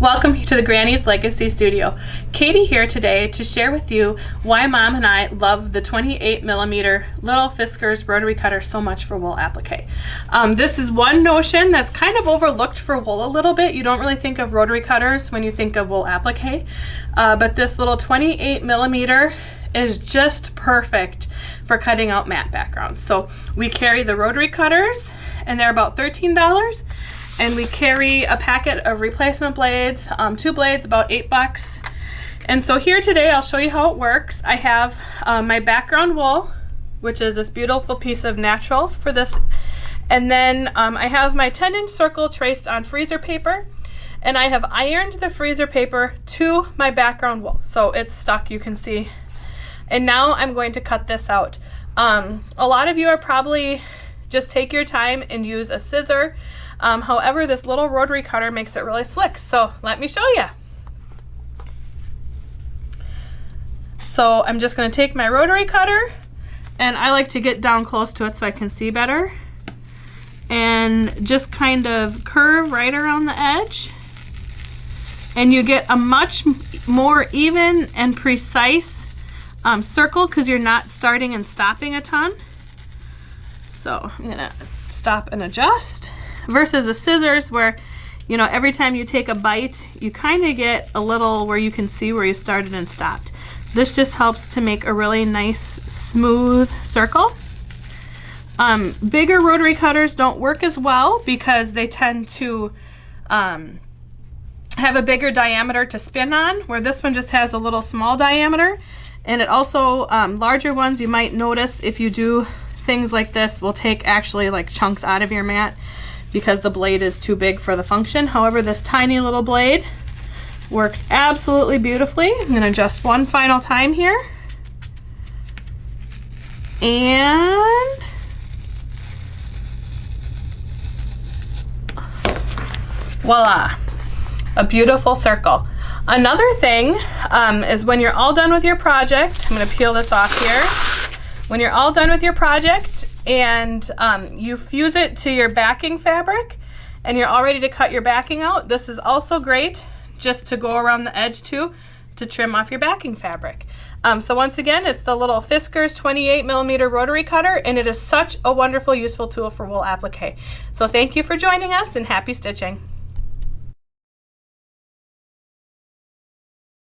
Welcome to the Granny's Legacy Studio. Katie here today to share with you why Mom and I love the 28mm Little Fiskars Rotary Cutter so much for wool applique. This is one notion that's kind of overlooked for wool a little bit. You don't really think of rotary cutters when you think of wool applique, but this little 28mm is just perfect for cutting out matte backgrounds. So we carry the rotary cutters and they're about $13. And we carry a packet of replacement blades, 2 blades, about $8. And so here today, I'll show you how it works. I have my background wool, which is this beautiful piece of natural for this. And then I have my 10-inch circle traced on freezer paper. And I have ironed the freezer paper to my background wool. So it's stuck, you can see. And now I'm going to cut this out. A lot of you are probably just take your time and use a scissor. However, this little rotary cutter makes it really slick. So let me show you. So I'm just going to take my rotary cutter, and I like to get down close to it so I can see better, and just kind of curve right around the edge, and you get a much more even and precise circle because you're not starting and stopping a ton. So I'm gonna stop and adjust. Versus the scissors where, you know, every time you take a bite, you kind of get a little where you can see where you started and stopped. This just helps to make a really nice, smooth circle. Bigger rotary cutters don't work as well because they tend to have a bigger diameter to spin on, where this one just has a little small diameter. And it also, larger ones, you might notice if you do things like this, will take actually like chunks out of your mat, because the blade is too big for the function. However, this tiny little blade works absolutely beautifully. I'm going to adjust one final time here. And voila, a beautiful circle. Another thing is when you're all done with your project, I'm going to peel this off here. When you're all done with your project and you fuse it to your backing fabric and you're all ready to cut your backing out, this is also great just to go around the edge too to trim off your backing fabric. So once again, it's the little Fiskars 28mm rotary cutter, and it is such a wonderful, useful tool for wool applique. So thank you for joining us, and happy stitching.